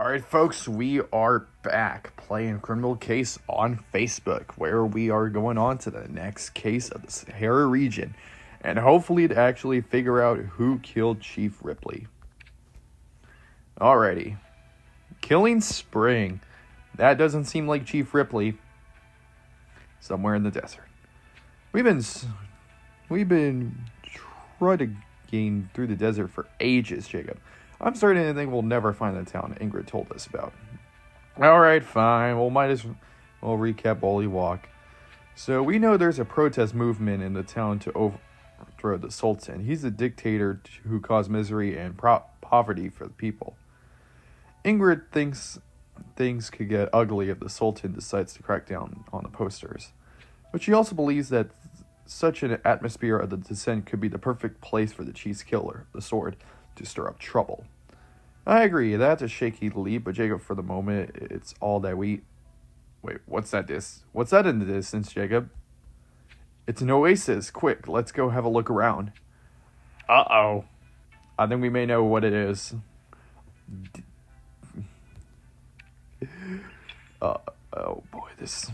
Alright, folks, we are back playing Criminal Case on Facebook, where we are going on to the next case of the Sahara region, and hopefully to actually figure out who killed Chief Ripley. Alrighty. Killing Spring. That doesn't seem like Chief Ripley. Somewhere in the desert. We've been trudging through the desert for ages, Jacob. I'm starting to think we'll never find the town Ingrid told us about. Alright, fine. We'll recap while we walk. So we know there's a protest movement in the town to overthrow the Sultan. He's a dictator who caused misery and poverty for the people. Ingrid thinks things could get ugly if the Sultan decides to crack down on the posters. But she also believes that such an atmosphere of the dissent could be the perfect place for the chief's killer, the Sword, to stir up trouble. I agree, that's a shaky leap, but Jacob, for the moment, it's all that we... Wait, what's that in the distance, Jacob? It's an oasis. Quick, let's go have a look around. Uh-oh. I think we may know what it is. Oh boy, this...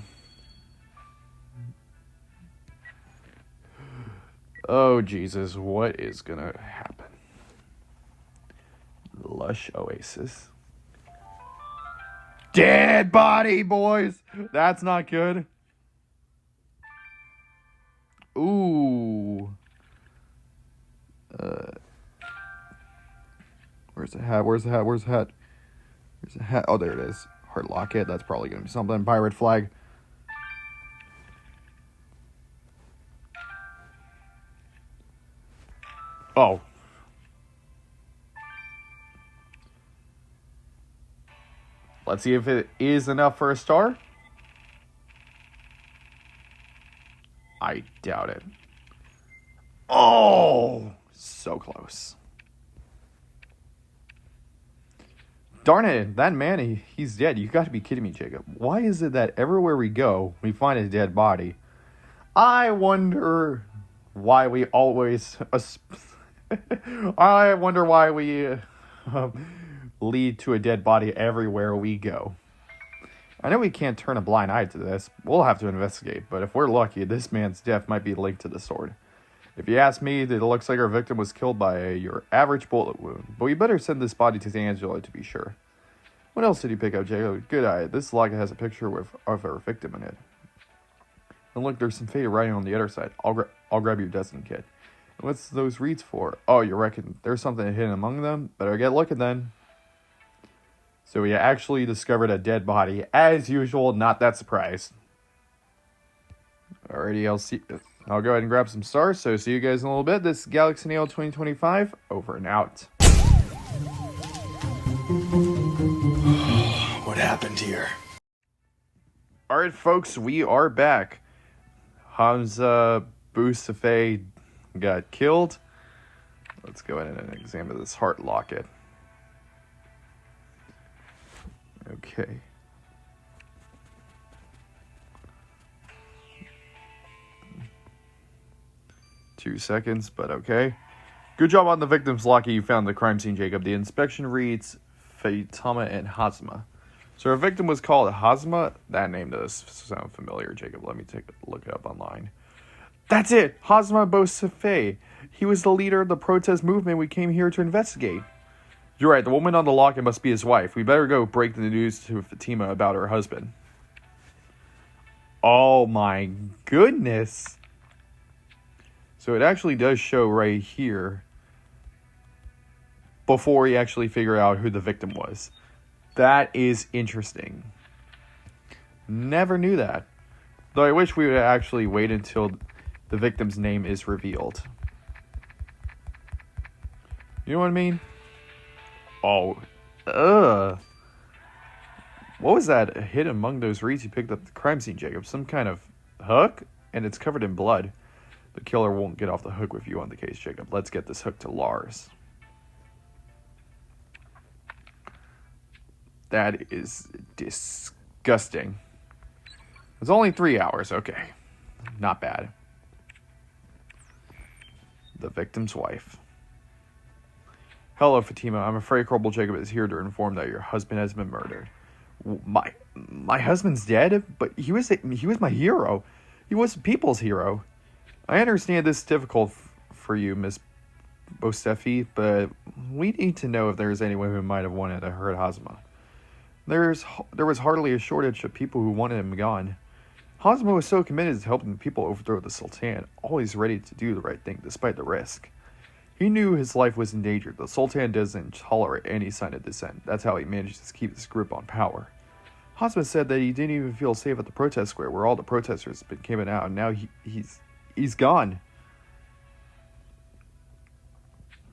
Oh, Jesus, what is gonna happen? Lush oasis. Dead body, boys! That's not good. Ooh. Where's the hat? Where's the hat? Oh, there it is. Heart locket. That's probably gonna be something. Pirate flag. Oh. Let's see if it is enough for a star. I doubt it. Oh, so close. Darn it, that man, he's dead. You got to be kidding me, Jacob. Why is it that everywhere we go, we find a dead body? I wonder why we always... I wonder why we... lead to a dead body everywhere we go. I know we can't turn a blind eye to this. We'll have to investigate, but if we're lucky, this man's death might be linked to the Sword. If you ask me, it looks like our victim was killed by your average bullet wound, but we better send this body to D'Angelo to be sure. What else did you pick up, Jacob? Good eye. This locket has a picture of our victim in it. And look, there's some faded writing on the other side. I'll grab your Destiny kit. And what's those reeds for? Oh, you reckon there's something hidden among them? Better get looking then. So we actually discovered a dead body. As usual, not that surprised. Alrighty, I'll go ahead and grab some stars. So see you guys in a little bit. This is Galaxy Nail 2025. Over and out. What happened here? Alright, folks, we are back. Hamza Boussafé got killed. Let's go ahead and examine this heart locket. Okay. Two seconds, but okay. Good job on the victim's locket. You found the crime scene, Jacob. The inspection reads Fatima and Hazma. So our victim was called Hazma. That name does sound familiar, Jacob. Let me look it up online. That's it! Hazma Boussafé. He was the leader of the protest movement we came here to investigate. You're right, the woman on the locket must be his wife. We better go break the news to Fatima about her husband. Oh my goodness. So it actually does show right here before we actually figure out who the victim was. That is interesting. Never knew that. Though I wish we would actually wait until the victim's name is revealed. You know what I mean? Oh, what was that hidden among those reeds you picked up at the crime scene, Jacob? Some kind of hook? And it's covered in blood. The killer won't get off the hook with you on the case, Jacob. Let's get this hook to Lars. That is disgusting. It's only 3 hours. Okay. Not bad. The victim's wife. Hello, Fatima. I'm afraid Corporal Jacob is here to inform that your husband has been murdered. My husband's dead? But he was my hero. He was the people's hero. I understand this is difficult for you, Miss Bostefi, but we need to know if there's anyone who might have wanted to hurt Hazma. There was hardly a shortage of people who wanted him gone. Hazma was so committed to helping the people overthrow the Sultan, always ready to do the right thing despite the risk. He knew his life was in danger. The Sultan doesn't tolerate any sign of dissent. That's how he manages to keep his grip on power. Hazma said that he didn't even feel safe at the protest square where all the protesters have been coming out, and now he's gone.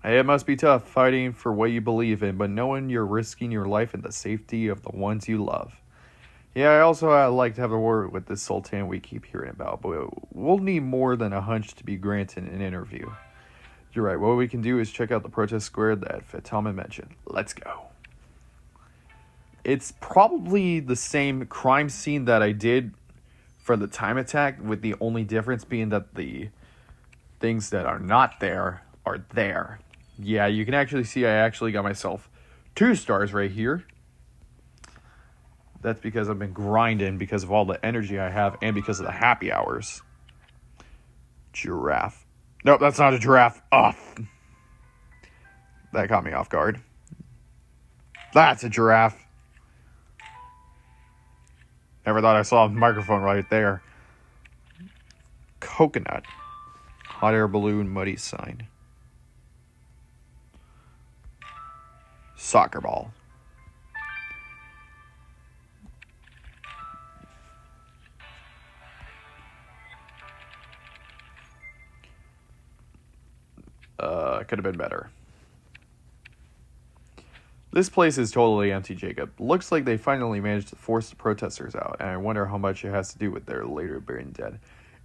It must be tough fighting for what you believe in, but knowing you're risking your life and the safety of the ones you love. Yeah, I also like to have a word with this Sultan we keep hearing about, but we'll need more than a hunch to be granted an interview. You're right, what we can do is check out the protest square that Fatima mentioned. Let's go. It's probably the same crime scene that I did for the time attack, with the only difference being that the things that are not there are there. Yeah, you can actually see I actually got myself 2 stars right here. That's because I've been grinding because of all the energy I have and because of the happy hours. Giraffe. Nope, that's not a giraffe. Oh. That caught me off guard. That's a giraffe. Never thought I saw a microphone right there. Coconut. Hot air balloon muddy sign. Soccer ball. Could have been better. This place is totally empty, Jacob. Looks like they finally managed to force the protesters out, and I wonder how much it has to do with their later being dead.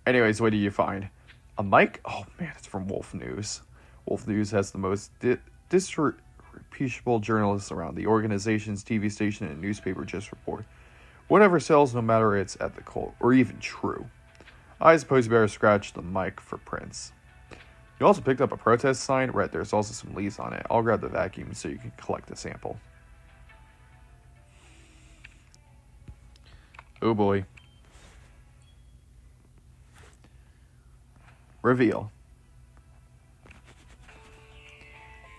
Anyways, what do you find? A mic? Oh man, it's from Wolf News. Wolf News has the most disreputable journalists around. The organization's TV station and newspaper just report whatever sells, no matter it's ethical or even true. I suppose you better scratch the mic for prints. You also picked up a protest sign. Right, there's also some leaves on it. I'll grab the vacuum so you can collect a sample. Oh boy. Reveal.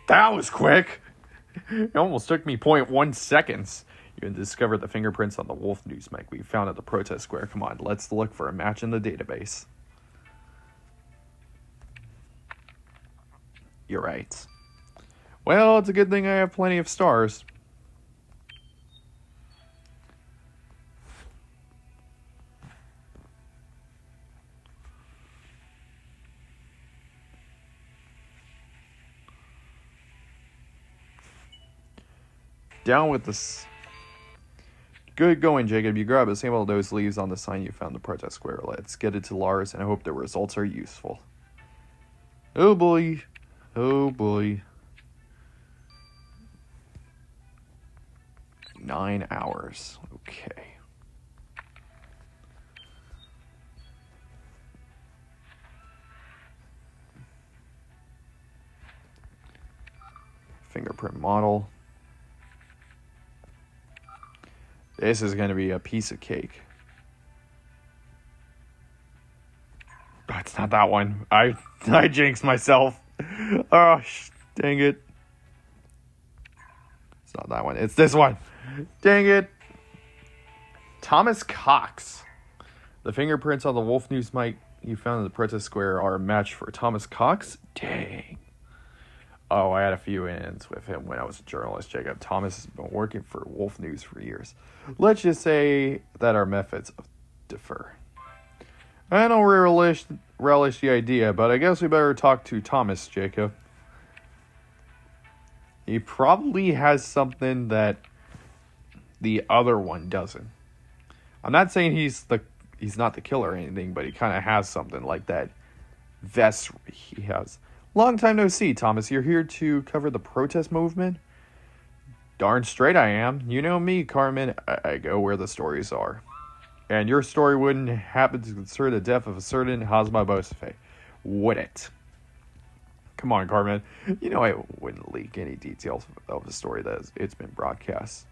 That was quick. It almost took me 0.1 seconds. You can discover the fingerprints on the Wolf News mic we found at the protest square. Come on, let's look for a match in the database. You're right. Well, it's a good thing I have plenty of stars. Down with this. Good going, Jacob. You grab a sample of those leaves on the sign you found in the protest square. Let's get it to Lars and I hope the results are useful. Oh boy. Oh boy. 9 hours. Okay. Fingerprint model. This is going to be a piece of cake. That's not that one. I jinxed myself. Oh, dang it. It's not that one. It's this one. Dang it. Thomas Cox. The fingerprints on the Wolf News mic you found in the protest square are a match for Thomas Cox? Dang. Oh, I had a few ins with him when I was a journalist, Jacob. Thomas has been working for Wolf News for years. Let's just say that our methods differ. I don't relish the idea, but I guess we better talk to Thomas, Jacob. He probably has something that the other one doesn't. I'm not saying he's not the killer or anything, but he kind of has something like that vest he has. Long time no see, Thomas. You're here to cover the protest movement? Darn straight I am. You know me, Carmen. I go where the stories are. And your story wouldn't happen to concern the death of a certain Hazma Bosefe, would it? Come on, Carmen. You know I wouldn't leak any details of the story that it's been broadcast.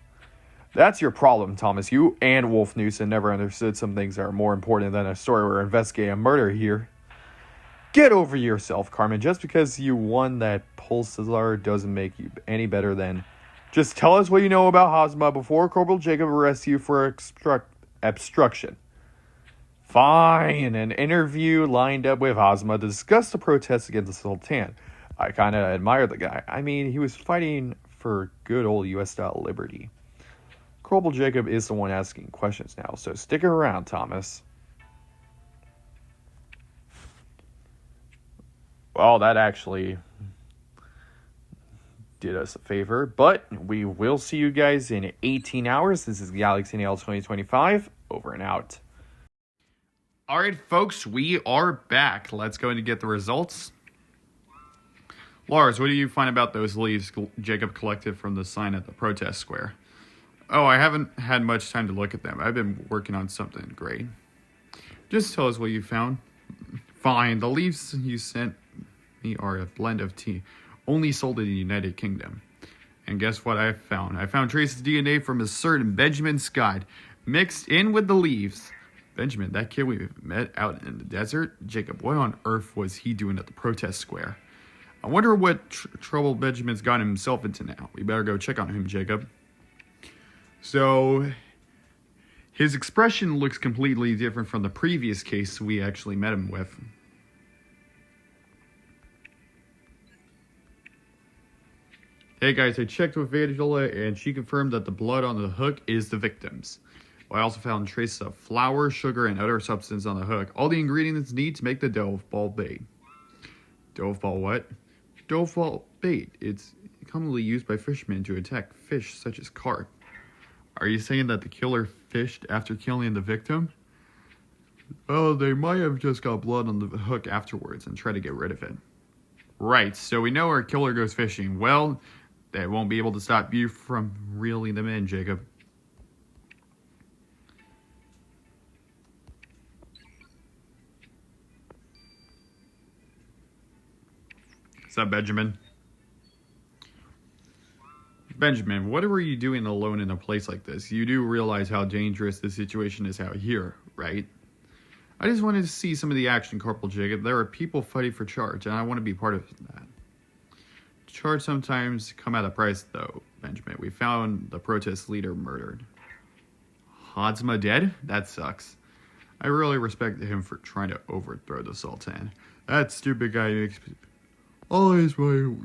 That's your problem, Thomas. You and Wolf Newson never understood some things that are more important than a story we're investigating a murder here. Get over yourself, Carmen. Just because you won that Pulsar doesn't make you any better than... Just tell us what you know about Hazma before Corporal Jacob arrests you for obstruction. Fine. An interview lined up with Hazma to discuss the protests against the Sultan. I kind of admire the guy. I mean, he was fighting for good old U.S.-style liberty. Corporal Jacob is the one asking questions now, so stick around, Thomas. Well, that actually did us a favor, but we will see you guys in 18 hours. This is Galaxy Nail 2025. Over and out. All right, folks, we are back. Let's go and get the results. Lars, what do you find about those leaves Jacob collected from the sign at the protest square? Oh, I haven't had much time to look at them. I've been working on something great. Just tell us what you found. Fine, the leaves you sent me are a blend of tea, only sold in the United Kingdom. And guess what I found? I found traces of DNA from a certain Benjamin Scott mixed in with the leaves. Benjamin, that kid we met out in the desert? Jacob, what on earth was he doing at the protest square? I wonder what trouble Benjamin's got himself into now. We better go check on him, Jacob. So, his expression looks completely different from the previous case we actually met him with. Hey guys, I checked with Angela and she confirmed that the blood on the hook is the victim's. I also found traces of flour, sugar, and other substance on the hook. All the ingredients needed to make the dove ball bait. Dove ball what? Dove ball bait. It's commonly used by fishermen to attack fish such as carp. Are you saying that the killer fished after killing the victim? Oh, they might have just got blood on the hook afterwards and tried to get rid of it. Right, so we know our killer goes fishing. Well, they won't be able to stop you from reeling them in, Jacob. What's up, Benjamin? Benjamin, what were you doing alone in a place like this? You do realize how dangerous the situation is out here, right? I just wanted to see some of the action, Corporal Jacob. There are people fighting for charge, and I want to be part of that. Charge sometimes come at a price, though, Benjamin. We found the protest leader murdered. Hazma dead? That sucks. I really respect him for trying to overthrow the Sultan. That stupid guy makes always way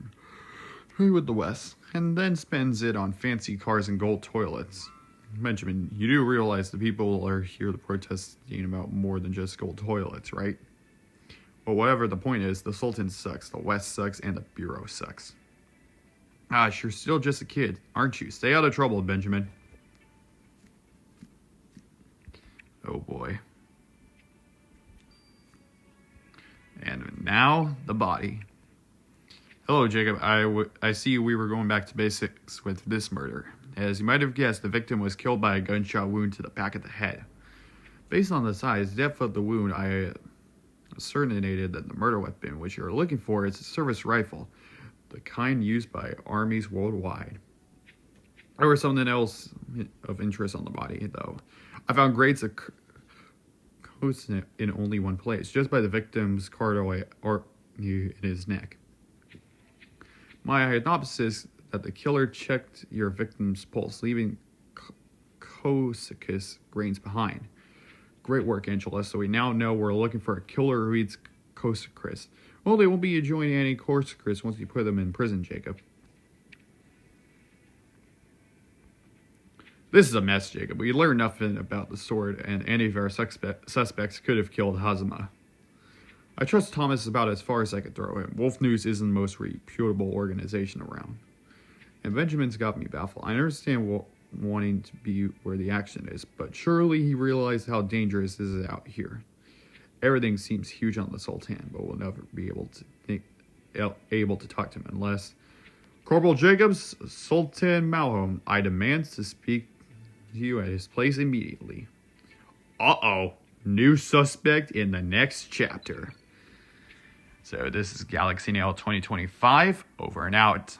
with the West, and then spends it on fancy cars and gold toilets. Benjamin, you do realize the people are here to protesting about more than just gold toilets, right? But whatever the point is, the Sultan sucks, the West sucks, and the Bureau sucks. Gosh, you're still just a kid, aren't you? Stay out of trouble, Benjamin. Oh boy. And now, the body. Hello, Jacob. I see we were going back to basics with this murder. As you might have guessed, the victim was killed by a gunshot wound to the back of the head. Based on the size, depth of the wound, I ascertained that the murder weapon which you're looking for is a service rifle, the kind used by armies worldwide. There was something else of interest on the body, though. I found grates of coats in only one place, just by the victim's carotid in his neck. My hypothesis that the killer checked your victim's pulse, leaving Cossacus grains behind. Great work, Angela. So we now know we're looking for a killer who eats Cossacus. Well, they won't be enjoying any Cossacus once you put them in prison, Jacob. This is a mess, Jacob. We learned nothing about the sword, and any of our suspects could have killed Hazma. I trust Thomas about as far as I could throw him. Wolf News isn't the most reputable organization around. And Benjamin's got me baffled. I understand wanting to be where the action is, but surely he realized how dangerous this is out here. Everything seems huge on the Sultan, but we'll never be able to talk to him unless... Corporal Jacobs, Sultan Malholm, I demand to speak to you at his place immediately. Uh-oh. New suspect in the next chapter. So this is Galaxy Nail 2025, over and out.